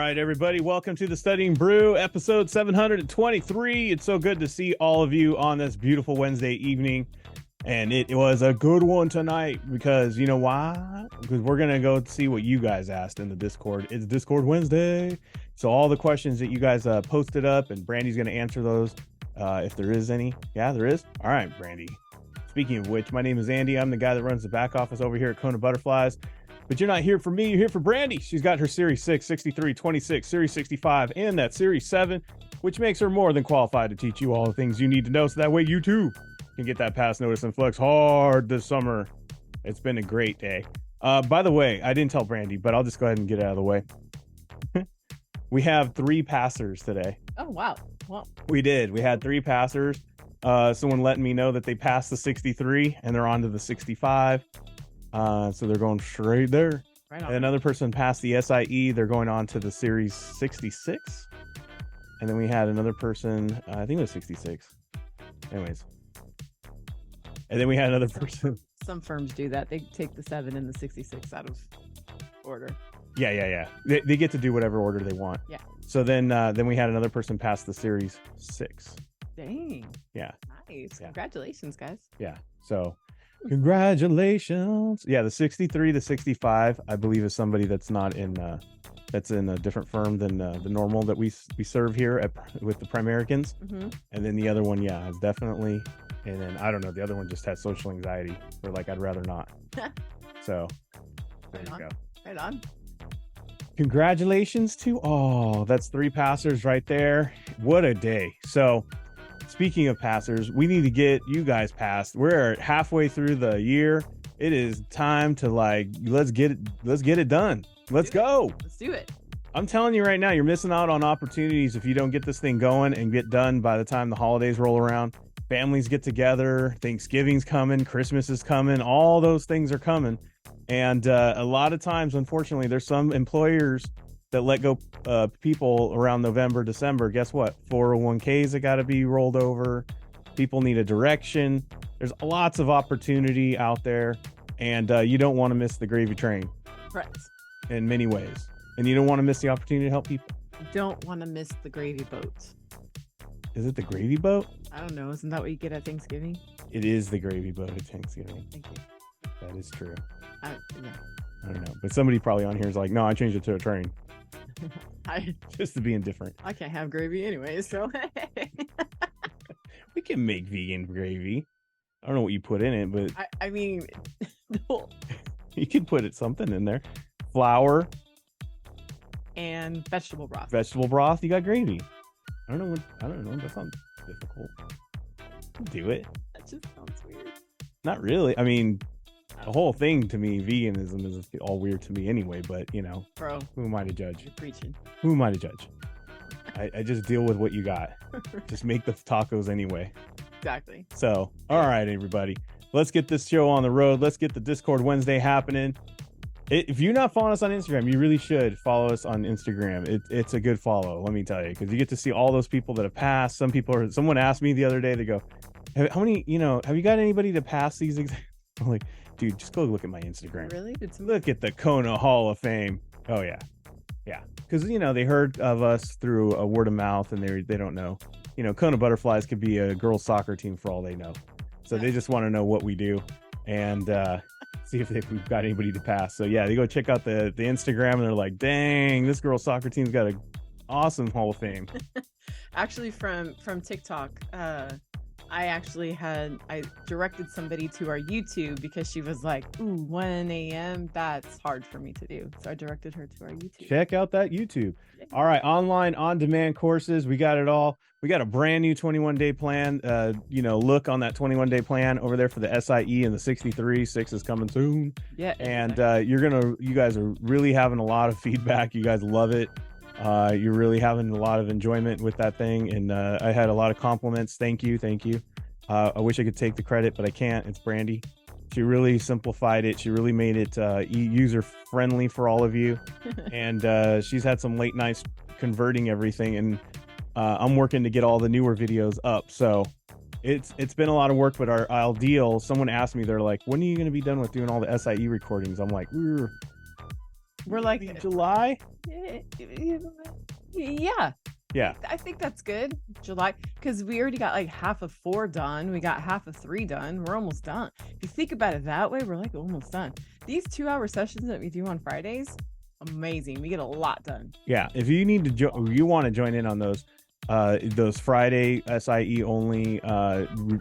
right, everybody, welcome to the Studying Brew, episode 723. It's so good to see all of you on this beautiful Wednesday evening. And it was a good one tonight because you know why? Because we're going to go see what you guys asked in the Discord. It's Discord Wednesday. So all the questions that you guys posted up, and Brandy's going to answer those if there is any. Yeah, there is. All right, Brandy. Speaking of which, my name is Andy. I'm the guy that runs the back office over here at KonaButterflyz. But you're not here for me, you're here for Brandy. She's got her Series 6, 63, 26, Series 65, and that Series 7, which makes her more than qualified to teach you all the things you need to know so that way you too can get that pass notice and flex hard this summer. It's been a great day. By the way, I didn't tell Brandy, but I'll just go ahead and get it out of the way. We have 3 passers today. Oh, wow. Well, we did. We had 3 passers. Someone letting me know that they passed the 63 and they're on to the 65. So they're going straight there. Right on. And another person passed the SIE. They're going on to the Series 66. And then we had another person, I think it was 66. Anyways. And then we had another person. Some firms do that. They take the 7 and the 66 out of order. Yeah. They get to do whatever order they want. Yeah. So then we had another person pass the Series 6. Dang. Yeah. Nice. Yeah. Congratulations, guys. Yeah. So congratulations. Yeah, the 63, the 65, I believe is somebody that's not in that's in a different firm than the normal that we serve here with the Primericans. Mm-hmm. And then the other one, yeah, is definitely. And then I don't know, the other one just has social anxiety, or like I'd rather not. So there you go. Right on. Congratulations to all. That's 3 passers right there. What a day. So speaking of passers, we need to get you guys passed. We're halfway through the year. It is time to let's get it done. Let's go. Let's do it. I'm telling you right now, you're missing out on opportunities if you don't get this thing going and get done by the time the holidays roll around. Families get together, Thanksgiving's coming, Christmas is coming, all those things are coming. And a lot of times, unfortunately, there's some employers that let go people around November, December. Guess what? 401ks that got to be rolled over. People need a direction. There's lots of opportunity out there, and you don't want to miss the gravy train. Correct. In many ways. And you don't want to miss the opportunity to help people. Don't want to miss the gravy boat. Is it the gravy boat? I don't know. Isn't that what you get at Thanksgiving? It is the gravy boat at Thanksgiving. Thank you. That is true. Yeah. I don't know. But somebody probably on here is like, no, I changed it to a train. Just to be indifferent. I can't have gravy anyway, so. We can make vegan gravy. I don't know what you put in it, but I mean, you can put something in there. Flour. And vegetable broth. Vegetable broth, you got gravy. I don't know. That's not difficult. Do it. That just sounds weird. Not really. I mean, the whole thing to me, veganism is all weird to me anyway, but you know, bro, who am I to judge? You're preaching. Who am I to judge? I just deal with what you got. Just make the tacos anyway. Exactly. So, all right, everybody, let's get this show on the road. Let's get the Discord Wednesday happening. If you're not following us on Instagram, you really should follow us on Instagram. It's a good follow, let me tell you, because you get to see all those people that have passed. Someone asked me the other day, they go, how many, have you got anybody to pass these exams? I'm like, dude, just go look at my Instagram. Really? Look at the Kona Hall of Fame. Oh, yeah. Yeah. Because, they heard of us through a word of mouth, and they don't know. KonaButterflyz could be a girls soccer team for all they know. So they just want to know what we do. And, see if we've got anybody to pass. So yeah, they go check out the Instagram and they're like, dang, this girls soccer team's got an awesome Hall of Fame. Actually, from TikTok, I directed somebody to our YouTube because she was like, ooh, 1 a.m. That's hard for me to do. So I directed her to our YouTube. Check out that YouTube. Yeah. All right, online on-demand courses, we got it all. We got a brand new 21-day plan. Look on that 21-day plan over there for the SIE and the 63. 6 is coming soon. Yeah. And you guys are really having a lot of feedback. You guys love it. You're really having a lot of enjoyment with that thing. And I had a lot of compliments. Thank you. I wish I could take the credit, but I can't. It's Brandy. She really simplified it. She really made it user friendly for all of you. And she's had some late nights converting everything. And I'm working to get all the newer videos up. So it's been a lot of work, but our ideal, someone asked me, they're like, when are you going to be done with doing all the SIE recordings? I'm like, We're like July. Yeah. Yeah. I think that's good. July, because we already got like half of 4 done. We got half of 3 done. We're almost done. If you think about it that way, we're like almost done. These 2-hour sessions that we do on Fridays, amazing. We get a lot done. Yeah. If you need to, you want to join in on those Friday SIE only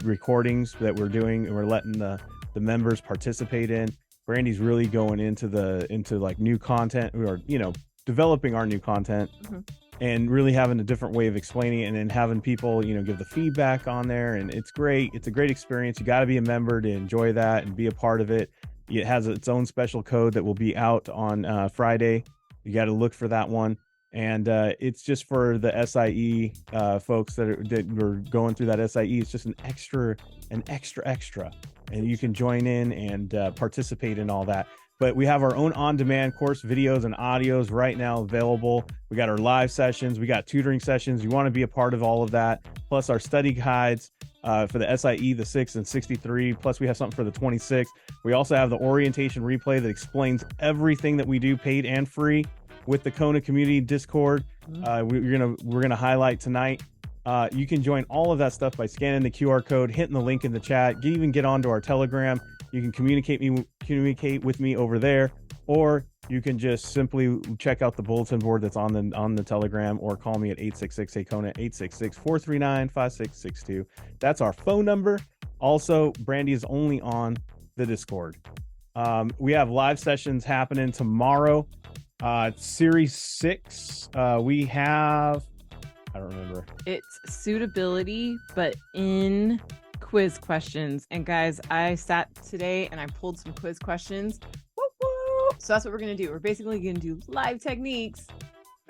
recordings that we're doing, and we're letting the members participate in. Brandy's really going into like new content, or developing our new content. Mm-hmm. And really having a different way of explaining it, and then having people, give the feedback on there. And it's great. It's a great experience. You got to be a member to enjoy that and be a part of it. It has its own special code that will be out on Friday. You got to look for that one. And it's just for the SIE folks that were going through that SIE. It's just an extra. And you can join in and participate in all that. But we have our own on-demand course videos and audios right now available. We got our live sessions. We got tutoring sessions. You want to be a part of all of that. Plus our study guides for the SIE, the 6 and 63. Plus we have something for the 26. We also have the orientation replay that explains everything that we do, paid and free, with the Kona community Discord. We're gonna highlight tonight. You can join all of that stuff by scanning the QR code, hitting the link in the chat. You even get onto our Telegram. You can communicate with me over there, or you can just simply check out the bulletin board that's on the Telegram, or call me at 866-KONA, 866-439-5662. That's our phone number. Also, Brandy is only on the Discord. We have live sessions happening tomorrow. Series 6. We have, I don't remember. It's suitability, but in quiz questions. And guys, I sat today and I pulled some quiz questions. Woo woo. So that's what we're going to do. We're basically going to do live techniques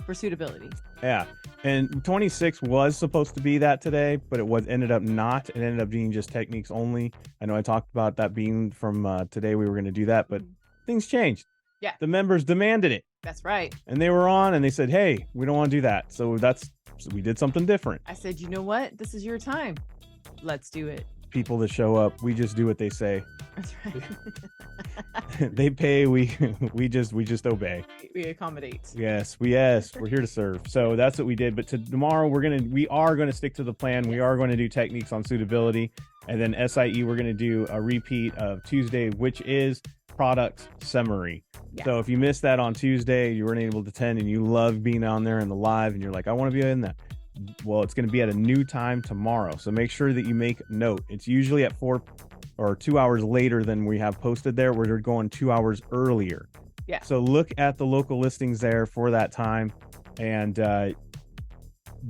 for suitability. Yeah. And 26 was supposed to be that today, but it ended up not. It ended up being just techniques only. I know I talked about that being from today. We were going to do that, but things changed. Yeah. The members demanded it. That's right. And they were on and they said, hey, we don't want to do that. So we did something different. I said, you know what? This is your time. Let's do it. People that show up, we just do what they say. That's right. They pay, we just obey. We accommodate. Yes, we're here to serve. So that's what we did. But tomorrow we are going to stick to the plan. We are going to do techniques on suitability, and then SIE we're going to do a repeat of Tuesday, which is product summary. Yeah. So if you missed that on Tuesday, you weren't able to attend, and you love being on there in the live, and you're like, I want to be in that. Well, it's going to be at a new time tomorrow. So make sure that you make note. It's usually at 4 or 2 hours later than we have posted there. We're going 2 hours earlier. Yeah. So look at the local listings there for that time, and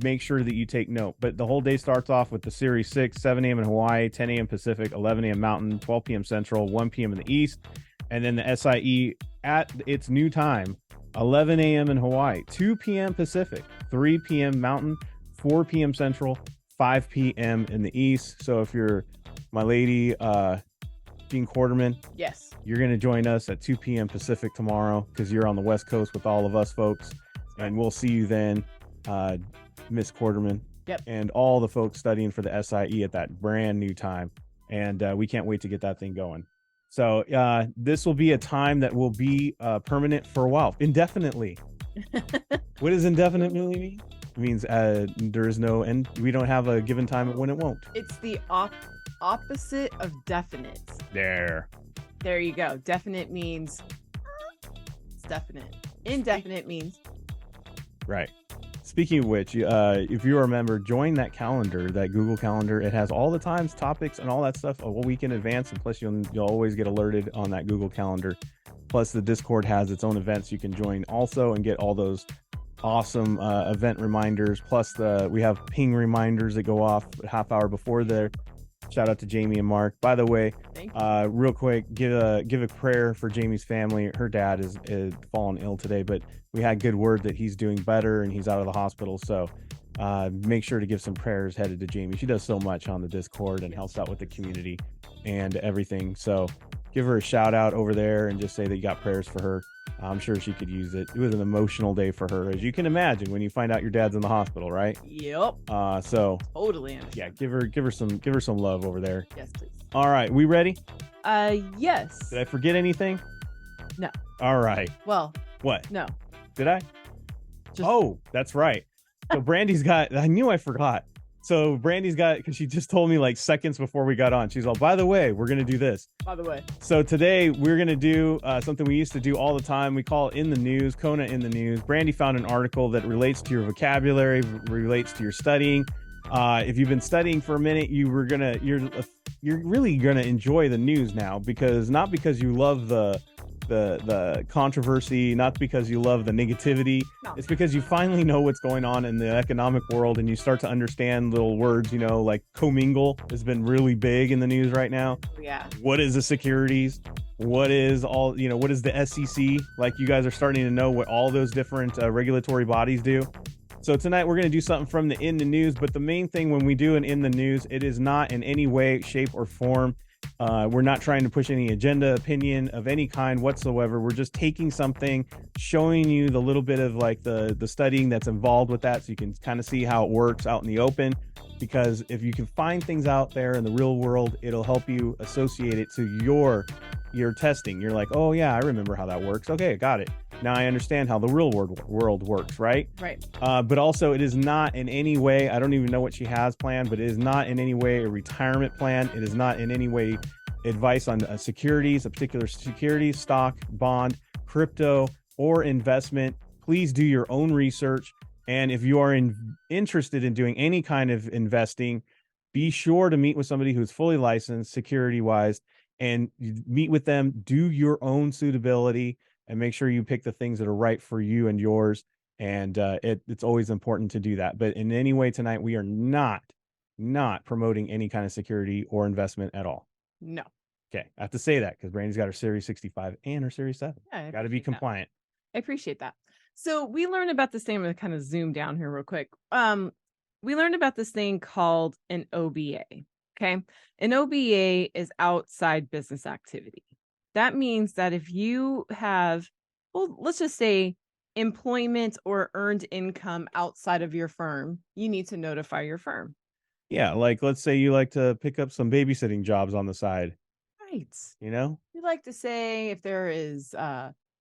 make sure that you take note. But the whole day starts off with the Series 6, 7 a.m. in Hawaii, 10 a.m. Pacific, 11 a.m. Mountain, 12 p.m. Central, 1 p.m. in the East. And then the SIE at its new time, 11 a.m. in Hawaii, 2 p.m. Pacific, 3 p.m. Mountain, 4 p.m. Central, 5 p.m. in the East. So if you're my lady, Jean Quarterman, yes, you're going to join us at 2 p.m. Pacific tomorrow, because you're on the West Coast with all of us folks. And we'll see you then, Miss Quarterman. Yep. And all the folks studying for the SIE at that brand new time. And we can't wait to get that thing going. So this will be a time that will be permanent for a while, indefinitely. What does indefinitely mean? It means there is no end. We don't have a given time when it won't. It's the opposite of definite. There you go. Definite means it's definite. Indefinite means right. Speaking of which, if you remember, join that calendar, that Google Calendar. It has all the times, topics, and all that stuff a week in advance. And plus, you'll always get alerted on that Google Calendar. Plus, the Discord has its own events you can join also and get all those awesome event reminders. Plus, we have ping reminders that go off a half hour before there. Shout out to Jamie and Mark. By the way, real quick, give a prayer for Jamie's family. Her dad is fallen ill today, but we had good word that he's doing better and he's out of the hospital. So make sure to give some prayers headed to Jamie. She does so much on the Discord and helps out with the community and everything. So give her a shout out over there and just say that you got prayers for her. I'm sure she could use it. It was an emotional day for her, as you can imagine, when you find out your dad's in the hospital, right? Yep. So totally understand. Yeah, give her some love over there. Yes, please. All right, we ready? Yes. Did I forget anything? No. All right. Well, What? No. Did I? Just Oh, that's right. So Brandy's got, I knew I forgot. So Brandy's got, because she just told me like seconds before we got on, she's all, by the way, we're going to do this. by the way. So today we're going to do something we used to do all the time. We call it In the News, Kona in the News. Brandy found an article that relates to your vocabulary, relates to your studying. If you've been studying for a minute, you're really gonna enjoy the news now, because not because you love the controversy, not because you love the negativity. No. It's because you finally know what's going on in the economic world, and you start to understand little words, like commingle has been really big in the news right now. Yeah. What is the securities? What is what is the SEC? Like, you guys are starting to know what all those different regulatory bodies do. So tonight we're going to do something from the In the News, but the main thing when we do an In the News, it is not in any way, shape, or form. We're not trying to push any agenda, opinion of any kind whatsoever. We're just taking something, showing you the little bit of like the studying that's involved with that, so you can kind of see how it works out in the open. Because if you can find things out there in the real world, it'll help you associate it to your testing. You're like, oh yeah, I remember how that works. Okay, got it. Now I understand how the real world works, right? Right. But also, it is not in any way, I don't even know what she has planned, but it is not in any way a retirement plan. It is not in any way advice on securities, a particular security, stock, bond, crypto, or investment. Please do your own research. And if you are interested in doing any kind of investing, be sure to meet with somebody who's fully licensed security wise, and you meet with them, do your own suitability, and make sure you pick the things that are right for you and yours. And it's always important to do that. But in any way tonight, we are not promoting any kind of security or investment at all. No. Okay, I have to say that because Brandy's got her Series 65 and her Series 7. Yeah, got to be compliant. I appreciate that. So we learned about this thing. I'm going to kind of zoom down here real quick. We learned about this thing called an OBA. Okay. An OBA is outside business activity. That means that if you have, well, let's just say employment or earned income outside of your firm, you need to notify your firm. Yeah. Like, let's say you like to pick up some babysitting jobs on the side. Right. We like to say if there is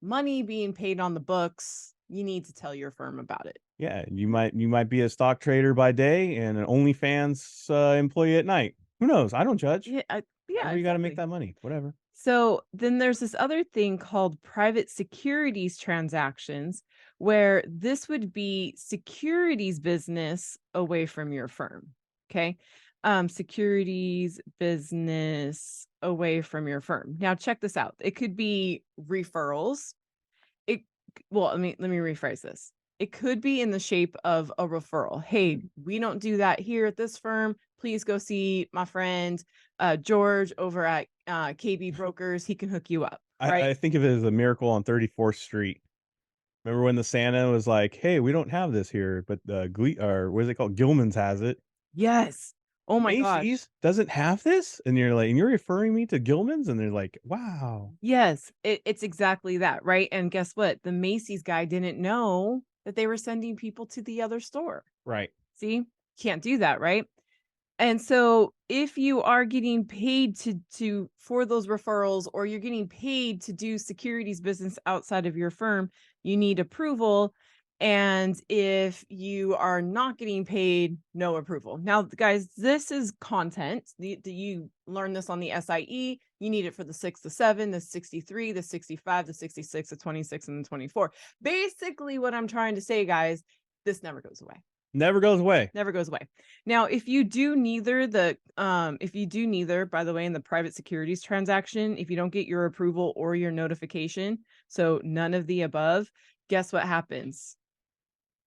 money being paid on the books, you need to tell your firm about it. Yeah, you might be a stock trader by day and an OnlyFans employee at night. Who knows? I don't judge. Yeah, you got to make that money, whatever. So then there's this other thing called private securities transactions, where this would be securities business away from your firm. Okay. Securities business away from your firm. Now check this out. It could be referrals. Let me rephrase this. It could be in the shape of a referral. Hey, we don't do that here at this firm. Please go see my friend George over at KB Brokers. He can hook you up. Right? I think of it as a Miracle on 34th Street. Remember when the Santa was like, "Hey, we don't have this here, but or what is it called? Gilman's has it." Yes. Oh my Macy's gosh. doesn't have this, and you're like, and you're referring me to Gilman's, and they're like, "Wow." Yes, it's exactly that, right? And guess what? The Macy's guy didn't know that they were sending people to the other store. Right. See, can't do that, right? And so if you are getting paid for those referrals, or you're getting paid to do securities business outside of your firm, you need approval. And if you are not getting paid, no approval. Now, guys, this is content. You learn this on the SIE. You need it for the 6, the 7, the 63, the 65, the 66, the 26, and the 24. Basically, what I'm trying to say, guys, this never goes away. Never goes away. Never goes away. Now, if you do neither, by the way, in the private securities transaction, if you don't get your approval or your notification, so none of the above, guess what happens?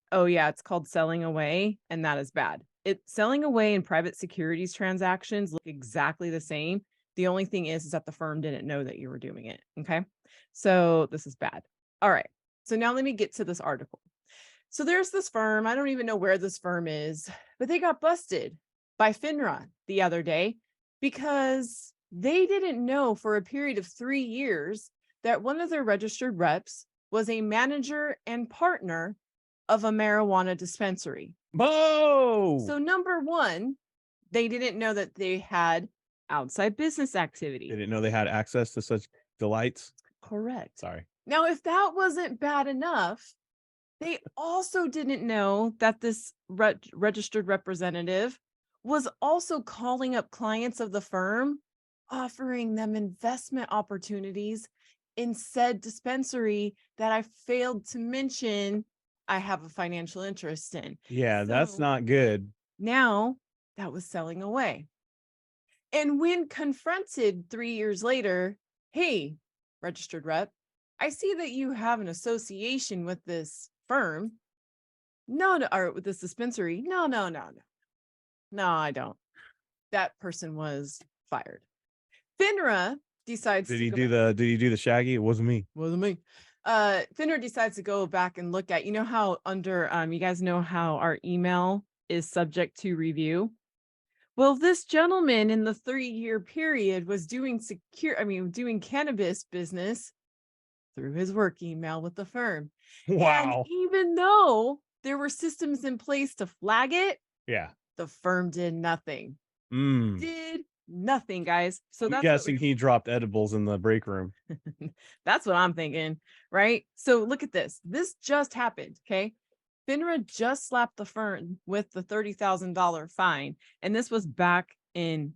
Oh yeah, it's called selling away, and that is bad. Selling away and private securities transactions look exactly the same. The only thing is that the firm didn't know that you were doing it. Okay. So this is bad. All right. So now let me get to this article. So there's this firm. I don't even know where this firm is, but they got busted by FINRA the other day because they didn't know for a period of 3 years that one of their registered reps was a manager and partner of a marijuana dispensary. Whoa! So number one, they didn't know that they had outside business activity. They didn't know they had access to such delights. Correct. Sorry. Now, if that wasn't bad enough, they also didn't know that this registered representative was also calling up clients of the firm, offering them investment opportunities in said dispensary that I failed to mention I have a financial interest in. Yeah, that's So not good. now that was selling away. And when confronted 3 years later, hey, registered rep, I see that you have an association with this firm. No, no, or with this dispensary. No, no, no, no. No, I don't. That person was fired. FINRA decides Did to he go do back. the Shaggy? It wasn't me. Wasn't me. FINRA decides to go back and look at, you know how under you guys know how our email is subject to review. Well, this gentleman in the 3-year period was doing doing cannabis business through his work email with the firm. And Wow. even though there were systems in place to flag it, Yeah. the firm did nothing. Mm. Did nothing, guys. So I'm that's what guessing he dropped edibles in the break room. that's what I'm thinking, right? So look at this. This just happened, okay? FINRA just slapped the firm with the $30,000 fine, and this was back in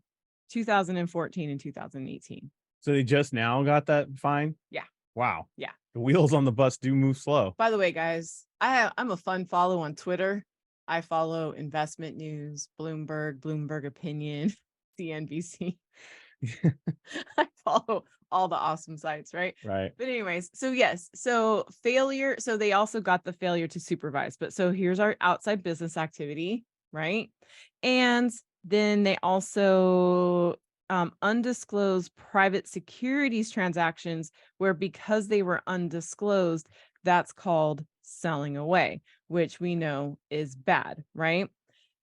2014 and 2018. So they just now got that fine? Yeah. Wow. Yeah. The wheels on the bus do move slow. By the way, guys, I'm a fun follow on Twitter. I follow investment news, Bloomberg Opinion, CNBC. I follow all the awesome sites, right? Right. But anyways, so yes, so failure. So they also got the failure to supervise. But so here's our outside business activity, right? And then they also undisclosed private securities transactions where because they were undisclosed, that's called selling away, which we know is bad, right?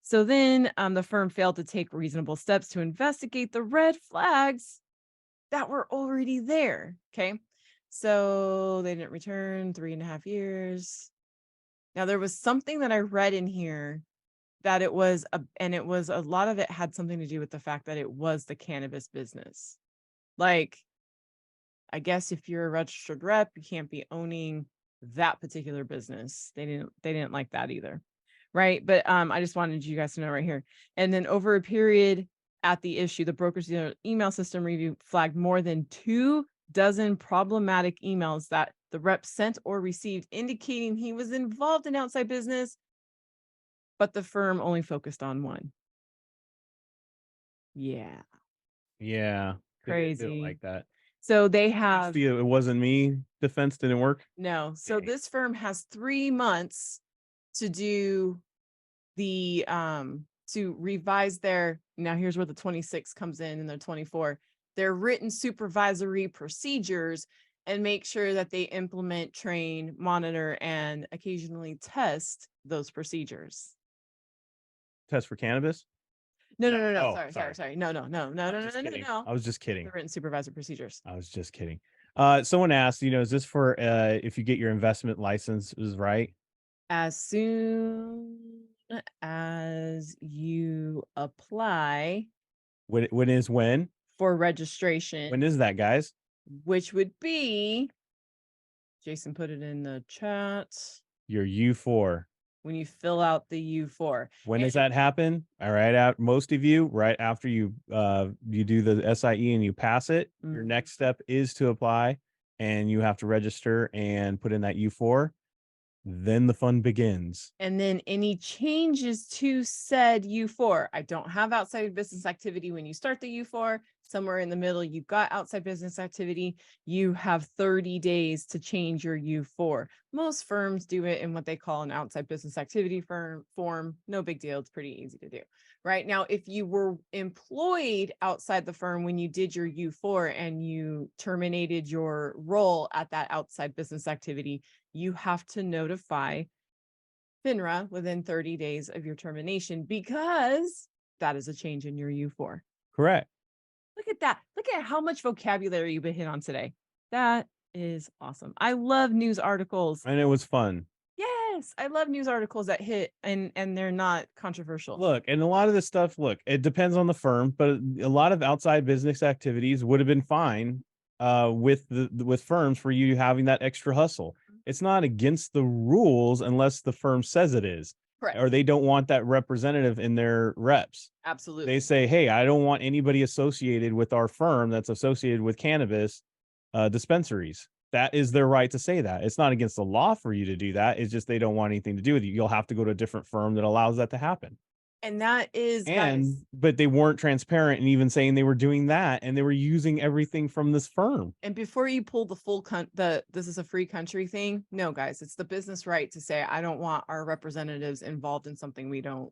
So then the firm failed to take reasonable steps to investigate the red flags that were already there. Okay. So they didn't return 3.5 years. Now, there was something that I read in here that it was a lot of it had something to do with the fact that it was the cannabis business. Like, I guess if you're a registered rep, you can't be owning that particular business. They didn't like that either. Right. But I just wanted you guys to know right here. And then over a period at the issue, the broker's email system review flagged more than 24 problematic emails that the rep sent or received, indicating he was involved in outside business, but the firm only focused on one. Yeah. Yeah. They didn't Crazy. like that. So they have It wasn't me. Defense didn't work. no. So Dang. this firm has 3 months to do the to revise their, now here's where the 26 comes in and the 24, their written supervisory procedures, and make sure that they implement, train, monitor, and occasionally test those procedures. Test for cannabis? No. Oh, Sorry. No. I was just kidding. The written supervisor procedures. I was just kidding. Someone asked, is this for if you get your investment licenses, right? As soon as you apply When is when? for registration, When is that, guys? which would be, Jason put it in the chat, Your U4. when you fill out the U4. When does that happen? All right, out most of you, right after you do the SIE and you pass it, your next step is to apply, and you have to register and put in that U4. Then the fun begins. And then any changes to said U4. I don't have outside business activity when you start the U4. Somewhere in the middle, you've got outside business activity. You have 30 days to change your U4. Most firms do it in what they call an outside business activity form. No big deal. It's pretty easy to do. Right now, if you were employed outside the firm when you did your U4 and you terminated your role at that outside business activity, you have to notify FINRA within 30 days of your termination, because that is a change in your U4. Correct. Look at that. Look at how much vocabulary you've been hit on today. That is awesome. I love news articles. And it was fun. Yes, I love news articles that hit and they're not controversial. Look, and a lot of this stuff, it depends on the firm, but a lot of outside business activities would have been fine with firms for you having that extra hustle. It's not against the rules unless the firm says it is, Correct. or they don't want that representative in their reps. Absolutely. They say, hey, I don't want anybody associated with our firm that's associated with cannabis dispensaries. That is their right to say that. It's not against the law for you to do that. It's just they don't want anything to do with you. You'll have to go to a different firm that allows that to happen. And that is, guys, But they weren't transparent and even saying they were doing that, and they were using everything from this firm. and before you pull the full this is a free country thing, no, guys, it's the business right to say, I don't want our representatives involved in something we don't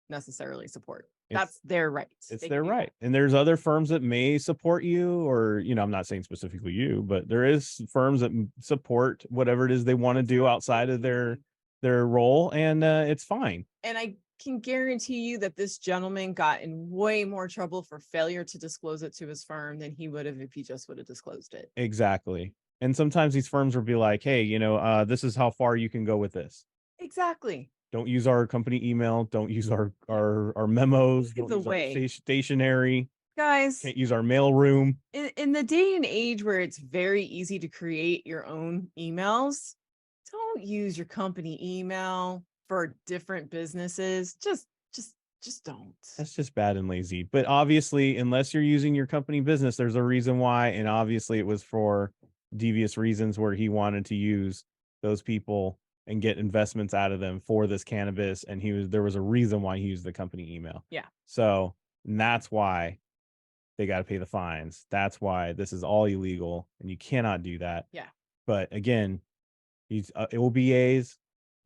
necessarily support. That's their right. It's their right. And there's other firms that may support you, or, you know, I'm not saying specifically you, but there is firms that support whatever it is they want to do outside of their role, and it's fine. And I can guarantee you that this gentleman got in way more trouble for failure to disclose it to his firm than he would have if he just would have disclosed it. Exactly. And sometimes these firms will be like, hey, you know, this is how far you can go with this. Exactly. Don't use our company email. Don't use our memos. Don't use our stationery. Guys, can't use our mail room. In the day and age where it's very easy to create your own emails, don't use your company email for different businesses. Just don't. That's just bad and lazy. But obviously, unless you're using your company business, there's a reason why. And obviously it was for devious reasons where he wanted to use those people and get investments out of them for this cannabis. And there was a reason why he used the company email. Yeah. So that's why they got to pay the fines. That's why this is all illegal and you cannot do that. Yeah. But again, these OBAs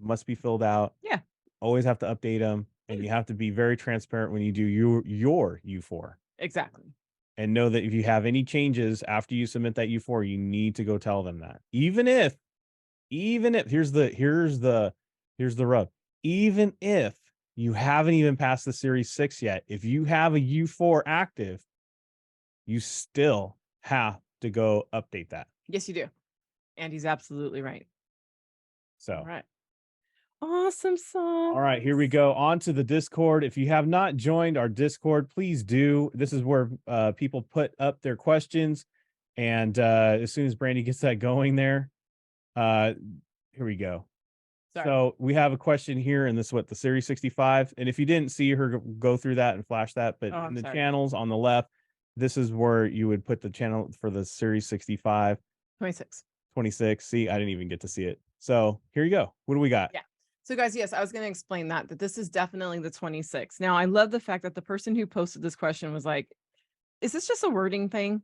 must be filled out. Yeah. Always have to update them. And you have to be very transparent when you do your U4. Exactly. And know that if you have any changes after you submit that U4, you need to go tell them that. Even if here's the rub. Even if you haven't even passed the Series 6 yet, if you have a U4 active, you still have to go update that. Yes, you do. And he's absolutely right. So, all right. Awesome sauce. All right, here we go on to the Discord. If you have not joined our Discord, please do. This is where people put up their questions. And as soon as Brandy gets that going there, here we go. Sorry. So we have a question here, and this is what the Series 65. And if you didn't see her go through that and flash that, but in the channels on the left, this is where you would put the channel for the Series 65. 26. See, I didn't even get to see it. So here you go. What do we got? Yeah. So guys, yes, I was going to explain that this is definitely the 26. Now, I love the fact that the person who posted this question was like, is this just a wording thing?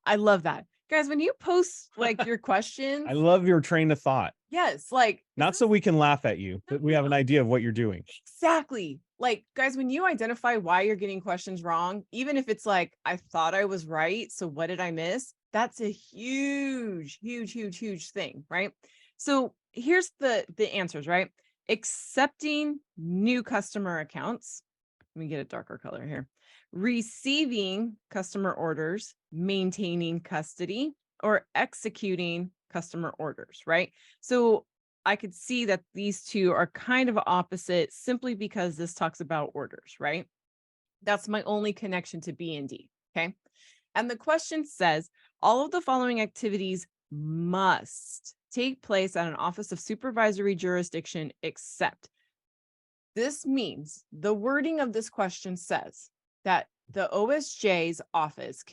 I love that. Guys, when you post like your questions, I love your train of thought. Yes, like not so we can laugh at you, but we have an idea of what you're doing. Exactly. Like, guys, when you identify why you're getting questions wrong, even if it's like, I thought I was right, so what did I miss? That's a huge, huge, huge, huge thing, right? So here's the answers, right? Accepting new customer accounts. Let me get a darker color here. Receiving customer orders, maintaining custody, or executing customer orders, right? So I could see that these two are kind of opposite simply because this talks about orders, right? That's my only connection to B and D, okay? And the question says, all of the following activities must take place at an office of supervisory jurisdiction except. This means the wording of this question says that the OSJ's office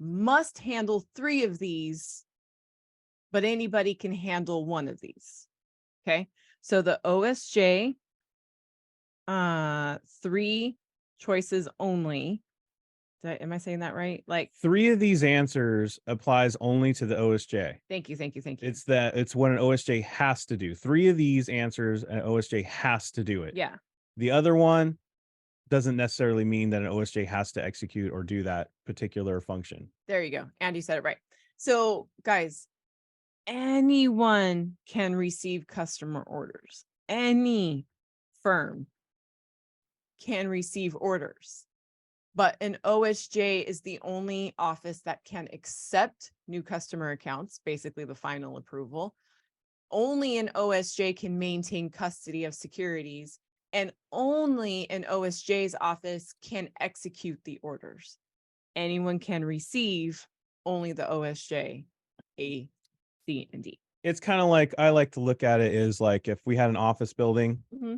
must handle 3 of these, but anybody can handle 1 of these. Okay. So the OSJ, 3 choices only. Am I saying that right? Like 3 of these answers applies only to the OSJ. Thank you. It's what an OSJ has to do. 3 of these answers, an OSJ has to do it. Yeah. The other one doesn't necessarily mean that an OSJ has to execute or do that particular function. There you go. Andy said it right. So guys, anyone can receive customer orders. Any firm can receive orders. But an OSJ is the only office that can accept new customer accounts, basically the final approval. Only an OSJ can maintain custody of securities, and only an OSJ's office can execute the orders. Anyone can receive only the OSJ, A, C, and D. It's kind of like, I like to look at it as like if we had an office building, Mm-hmm.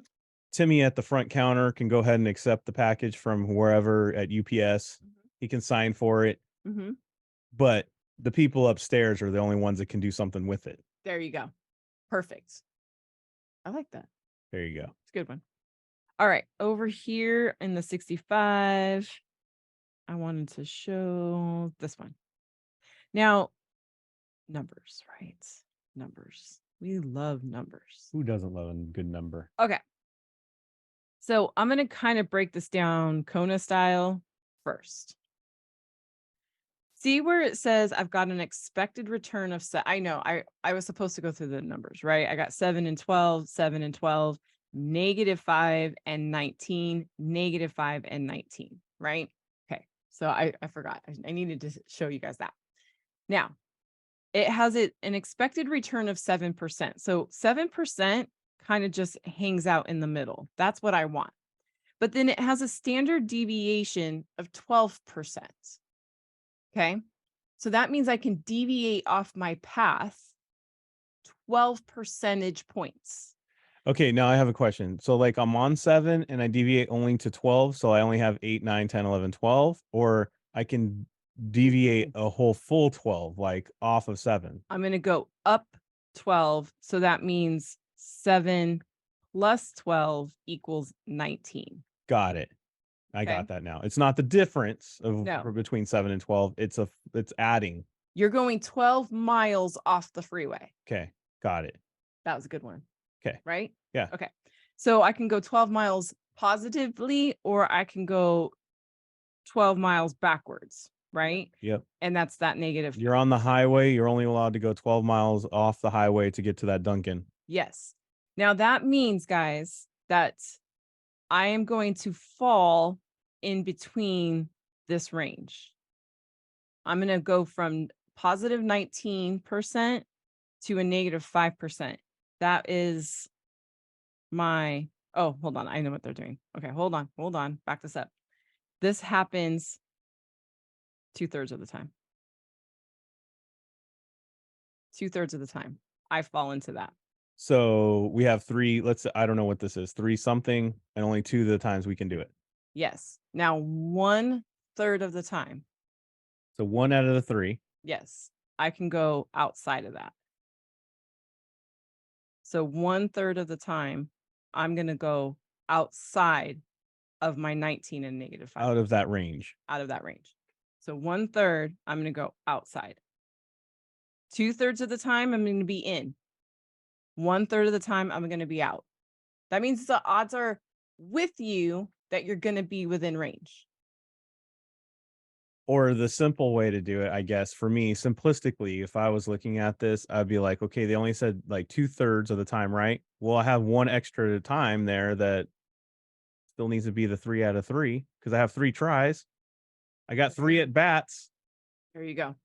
Timmy at the front counter can go ahead and accept the package from wherever at UPS. He can sign for it, Mm-hmm. but the people upstairs are the only ones that can do something with it. There you go. Perfect. I like that. There you go. It's a good one. All right. Over here in the 65, I wanted to show this one. Now, numbers, right? Numbers. We love numbers. Who doesn't love a good number? Okay. So I'm going to kind of break this down Kona style first. See where it says I've got an expected return of I know I was supposed to go through the numbers, right? I got 7 and 12, 7 and 12, -5 and 19, -5 and 19, right? Okay. So I forgot. I needed to show you guys that. Now, it has an expected return of 7%. So 7% kind of just hangs out in the middle. That's what I want. But then it has a standard deviation of 12%. Okay. So that means I can deviate off my path 12 percentage points. Okay, now I have a question. So like I'm on 7 and I deviate only to 12, so I only have 8, 9, 10, 11, 12, or I can deviate a whole full 12, like off of 7. I'm going to go up 12. So that means 7 plus 12 equals 19. Got it. I got that now. It's not the difference of between 7 and 12. It's adding. You're going 12 miles off the freeway. Okay. Got it. That was a good one. Okay. Right? Yeah. Okay. So I can go 12 miles positively, or I can go 12 miles backwards. Right? Yep. And that's that negative. You're on the highway. You're only allowed to go 12 miles off the highway to get to that Dunkin'. Yes. Now that means, guys, that I am going to fall in between this range. I'm going to go from positive 19% to a negative 5%. That is my, oh, hold on. I know what they're doing. Okay, hold on. Back this up. This happens 2/3 of the time. 2/3 of the time. I fall into that. So we have 3, I don't know what this is, 3 something, and only 2 of the times we can do it. Yes. Now 1/3 of the time. So 1 out of the 3. Yes. I can go outside of that. So 1/3 of the time, I'm going to go outside of my 19 and negative 5. Out of that range. Out of that range. So 1/3, I'm going to go outside. 2/3 of the time, I'm going to be in. 1/3 of the time, I'm going to be out. That means the odds are with you that you're going to be within range. Or the simple way to do it, I guess, for me, simplistically, if I was looking at this, I'd be like, okay, they only said like 2/3 of the time, right? Well, I have 1 extra time there that still needs to be the 3 out of 3 because I have 3 tries. I got 3 at bats. There you go.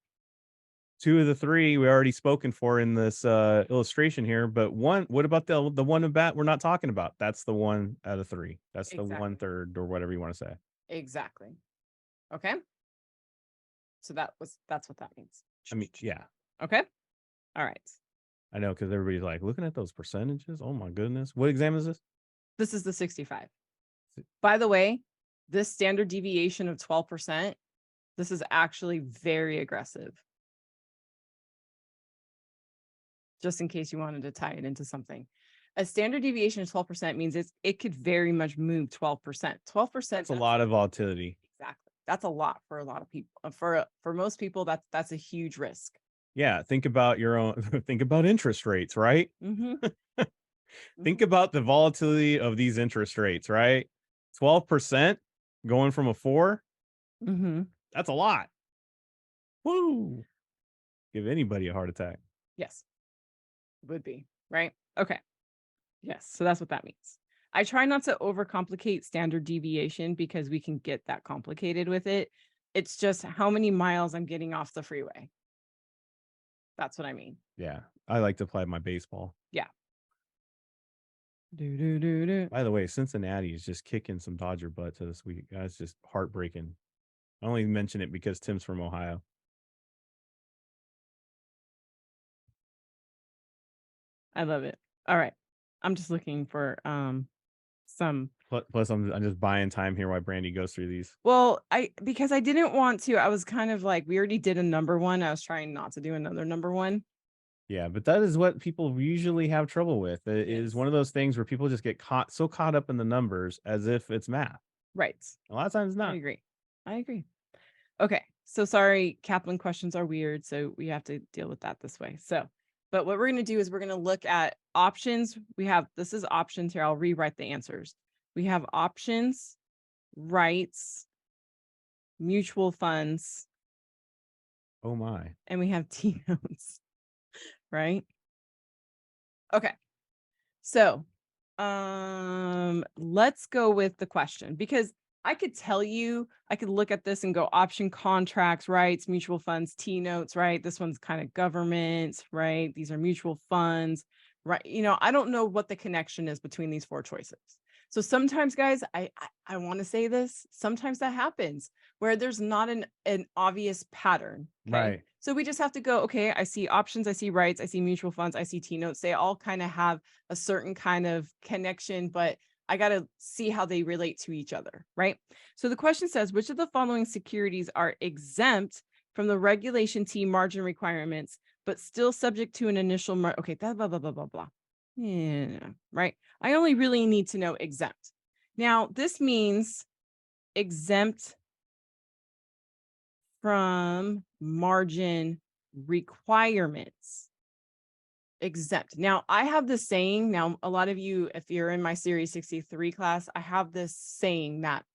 2 of the 3 we already spoken for in this illustration here, but what about the one at bat we're not talking about? That's the 1 out of 3. That's the 1/3 or whatever you want to say. Exactly. Okay. So that's what that means. I mean, yeah. Okay. All right. I know, because everybody's like looking at those percentages. Oh my goodness. What exam is this? This is the 65. By the way, this standard deviation of 12%, this is actually very aggressive. Just in case you wanted to tie it into something. A standard deviation of 12% means it could very much move 12%. 12%. That's a lot of volatility. Exactly. That's a lot for a lot of people. For most people, that's a huge risk. Yeah, think about your own. Think about interest rates, right? Mm-hmm. Think about the volatility of these interest rates, right? 12% going from a 4. Mm-hmm. That's a lot. Woo! Give anybody a heart attack. Yes, would be right. Okay. Yes, so that's what that means. I try not to overcomplicate standard deviation because we can get that complicated with it. It's just how many miles I'm getting off the freeway. That's what I mean. Yeah, I like to play my baseball. Yeah. Do. By the way, Cincinnati is just kicking some Dodger butt to this week. That's just heartbreaking. I only mention it because Tim's from Ohio. I love it. All right. I'm just looking for some. Plus, I'm just buying time here while Brandy goes through these. Well, because I didn't want to. I was kind of like, we already did a number one. I was trying not to do another number one. Yeah, but that is what people usually have trouble with. It is Yes. one of those things where people just get caught up in the numbers as if it's math. Right. A lot of times it's I not. agree. I agree. Okay. So sorry, Kaplan questions are weird. So we have to deal with that this way. So, but what we're going to do is we're going to look at options. This is options here. I'll rewrite the answers. We have options, rights, mutual funds, Oh my. and we have T notes, right? Okay. So, let's go with the question because I could look at this and go option contracts, rights, mutual funds, T notes, right? This one's kind of government, right? These are mutual funds, right? I don't know what the connection is between these four choices. So sometimes, guys, I want to say this. Sometimes that happens where there's not an obvious pattern. Okay. Right. So we just have to go, okay, I see options, I see rights, I see mutual funds, I see T notes. They all kind of have a certain kind of connection, but I got to see how they relate to each other, right? So the question says, which of the following securities are exempt from the Regulation T margin requirements, but still subject to an initial okay, blah, blah, blah, blah, blah, blah. Yeah, right. I only really need to know exempt. Now, this means exempt from margin requirements. Exempt. Now, I have this saying. Now, a lot of you, if you're in my Series 63 class, I have this saying that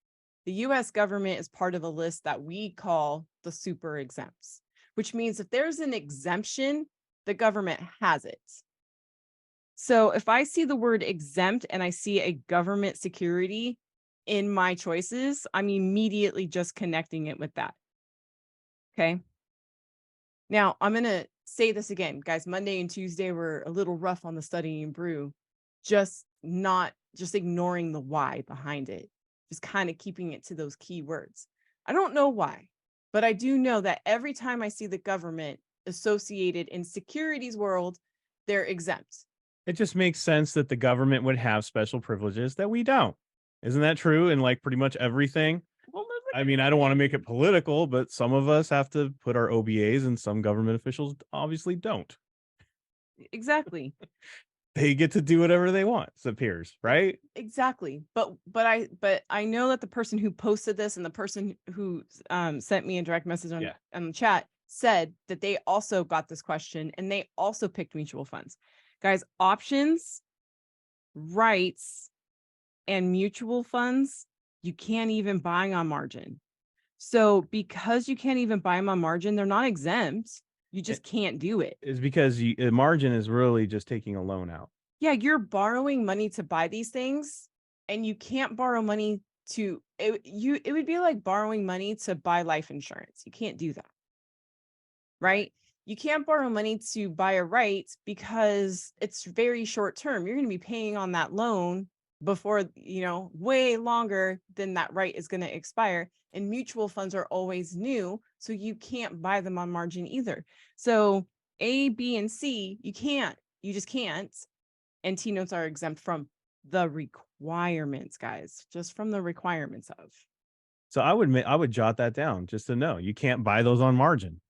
the US government is part of a list that we call the super exempts, which means if there's an exemption, the government has it. So if I see the word exempt and I see a government security in my choices, I'm immediately just connecting it with that. Okay. Now I'm going to say this again, guys. Monday and Tuesday were a little rough on the Studying Brew, just ignoring the why behind it, just kind of keeping it to those key words. I don't know why, but I do know that every time I see the government associated in securities world, they're exempt. It just makes sense that the government would have special privileges that we don't. Isn't that true in like pretty much everything? Well, I mean, I don't want to make it political, but some of us have to put our OBAs and some government officials obviously don't. exactly. They get to do whatever they want, it appears, right? Exactly. But I know that the person who posted this and the person who sent me a direct message on the chat said that they also got this question and they also picked mutual funds. Guys, options, rights, and mutual funds, you can't even buy on margin. So because you can't even buy them on margin, they're not exempt. You just can't do it. Is because the margin is really just taking a loan out. Yeah, you're borrowing money to buy these things, and you can't borrow money to it would be like borrowing money to buy life insurance. You can't do that. Right? You can't borrow money to buy a right because it's very short term. You're going to be paying on that loan before, way longer than that right is going to expire. And mutual funds are always new, so you can't buy them on margin either. So A, B, and C, you just can't. And T notes are exempt from the requirements, guys, just from the requirements of. So I would jot that down just to know you can't buy those on margin.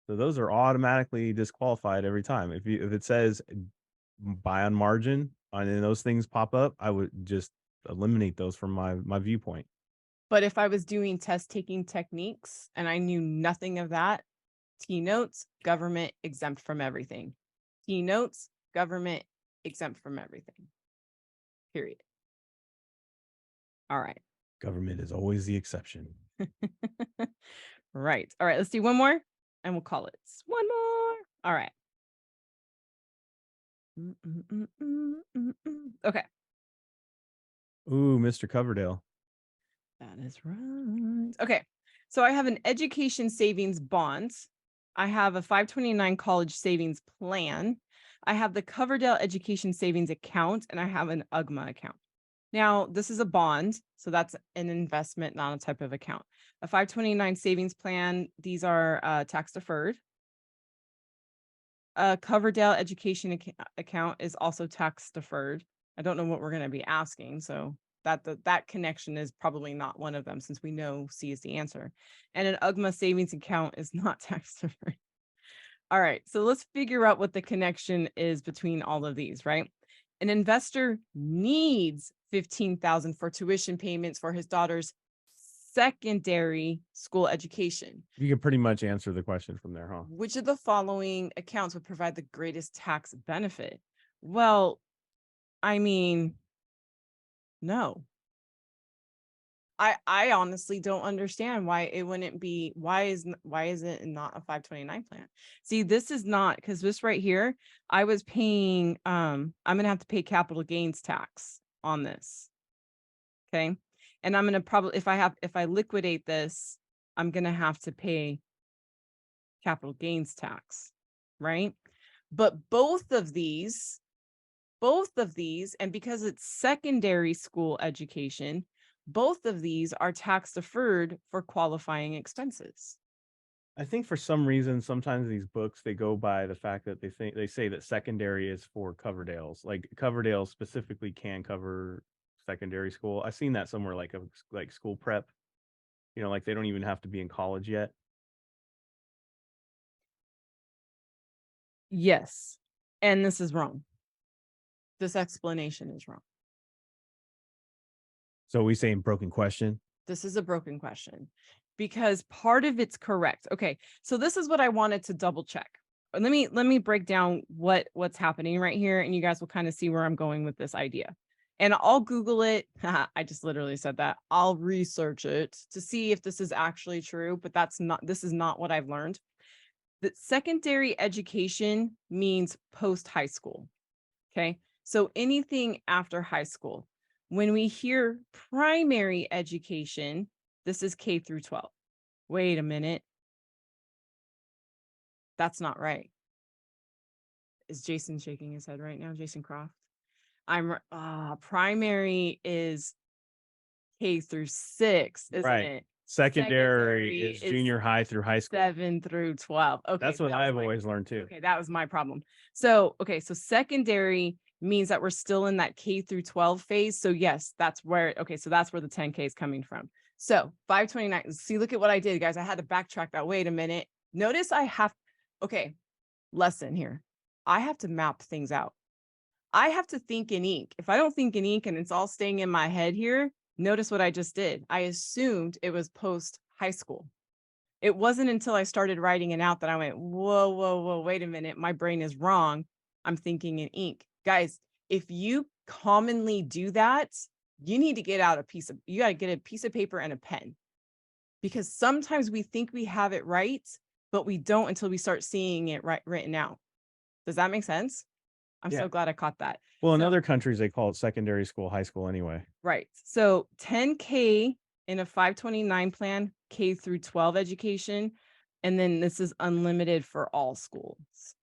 So those are automatically disqualified every time. If it says buy on margin and those things pop up, I would just eliminate those from my viewpoint. But if I was doing test taking techniques and I knew nothing of that, T notes, government exempt from everything. T notes, government exempt from everything. Period. All right. Government is always the exception. Right. All right. Let's do one more and we'll call it one more. All right. Okay. Ooh, Mr. Coverdale. That is right. Okay. So I have an education savings bond. I have a 529 college savings plan. I have the Coverdale Education Savings account, and I have an UGMA account. Now, this is a bond, so that's an investment, not a type of account. A 529 savings plan, these are tax deferred. Coverdale education account is also tax deferred. I don't know what we're going to be asking, so that connection is probably not one of them, since we know C is the answer. And an UGMA savings account is not tax deferred. All right, so let's figure out what the connection is between all of these, right? An investor needs $15,000 for tuition payments for his daughter's secondary school education. You can pretty much answer the question from there, huh? Which of the following accounts would provide the greatest tax benefit? Well, I mean, no. I honestly don't understand why it wouldn't be. Why is it not a 529 plan? See, this is not, because this right here, I was paying, I'm gonna have to pay capital gains tax on this. Okay. And I'm gonna probably, if I liquidate this, I'm gonna have to pay capital gains tax, right? But both of these, and because it's secondary school education, both of these are tax deferred for qualifying expenses. I think for some reason, sometimes these books, they go by the fact that they say that secondary is for Coverdales. Like Coverdale specifically can cover secondary school. I've seen that somewhere, like school prep. Like they don't even have to be in college yet. Yes. And this is wrong. This explanation is wrong. So we saying broken question? This is a broken question because part of it's correct. Okay, so this is what I wanted to double check. Let me break down what's happening right here, and you guys will kind of see where I'm going with this idea. And I'll Google it. I just literally said that. I'll research it to see if this is actually true, but this is not what I've learned. That secondary education means post high school. Okay, so anything after high school. When we hear primary education, this is K through 12. Wait a minute. That's not right. Is Jason shaking his head right now? Jason Croft? Primary is K through 6, isn't Right. it? Secondary is junior high through high school. 7 through 12. Okay. That's what I've always learned too. Okay, that was my problem. So secondary means that we're still in that K through 12 phase. So yes, that's where the 10K is coming from. So 529, see, look at what I did, guys. I had to backtrack that. Wait a minute. Notice lesson here. I have to map things out. I have to think in ink. If I don't think in ink and it's all staying in my head here, notice what I just did. I assumed it was post high school. It wasn't until I started writing it out that I went, whoa, wait a minute. My brain is wrong. I'm thinking in ink. Guys, if you commonly do that, you need to get a piece of paper and a pen, because sometimes we think we have it right, but we don't until we start seeing it written out. Does that make sense? I'm so glad I caught that. Well, in other countries, they call it secondary school, high school anyway. Right. So 10K in a 529 plan, K through 12 education. And then this is unlimited for all schools,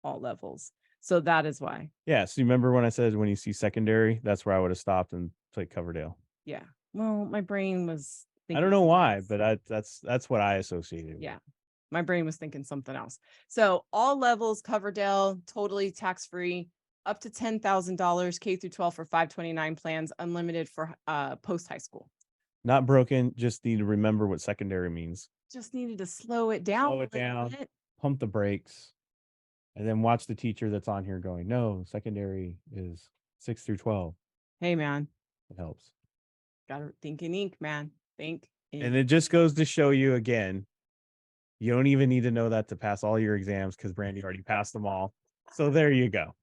all levels. So that is why. Yeah. So you remember when I said when you see secondary, that's where I would have stopped and played Coverdale. Yeah. Well, my brain was thinking. I don't know why, but that's what I associated with. Yeah. My brain was thinking something else. So all levels, Coverdale, totally tax-free, up to $10,000, K through 12 for 529 plans, unlimited for post high school. Not broken. Just need to remember what secondary means. Just needed to slow it down. Slow it down. Pump the brakes. And then watch the teacher that's on here going, no, secondary is 6 through 12. Hey, man. It helps. Gotta think in ink, man. Think in ink. And it just goes to show you again, you don't even need to know that to pass all your exams, because Brandy already passed them all. So there you go.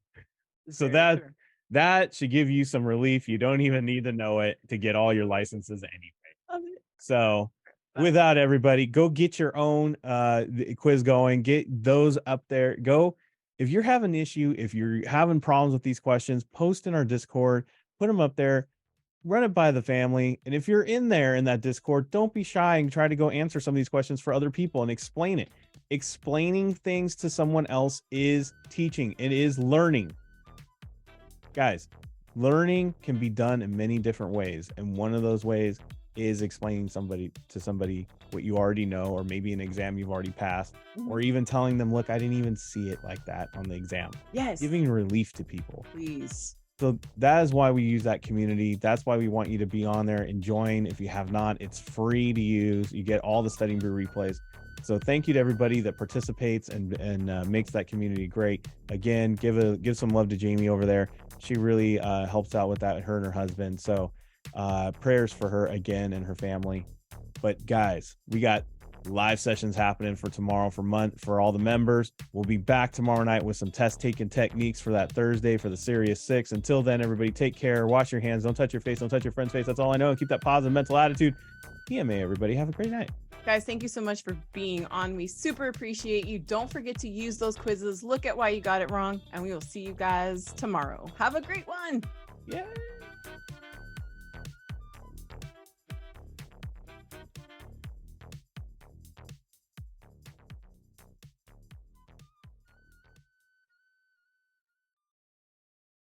So that should give you some relief. You don't even need to know it to get all your licenses anyway. So without everybody, go get your own quiz going. Get those up there. Go. If you're having an issue, if you're having problems with these questions, post in our Discord, put them up there, run it by the family. And if you're in there in that Discord, don't be shy and try to go answer some of these questions for other people and explain it. Explaining things to someone else is teaching. It is learning. Guys, learning can be done in many different ways. And one of those ways is explaining to somebody what you already know, or maybe an exam you've already passed, or even telling them, look, I didn't even see it like that on the exam. Yes. Giving relief to people. Please. So that is why we use that community. That's why we want you to be on there and join. If you have not, it's free to use. You get all the Studying Brew replays. So thank you to everybody that participates and makes that community great. Again, give some love to Jamie over there. She really helps out with that, her and her husband. So prayers for her again and her family. But guys, we got live sessions happening for tomorrow for all the members. We'll be back tomorrow night with some test taking techniques for that Thursday for the Serious 6. Until then, everybody take care, wash your hands, don't touch your face, don't touch your friend's face. That's all I know. And keep that positive mental attitude. PMA, everybody. Have a great night. Guys, thank you so much for being on. We super appreciate you. Don't forget to use those quizzes. Look at why you got it wrong. And we will see you guys tomorrow. Have a great one. Yeah.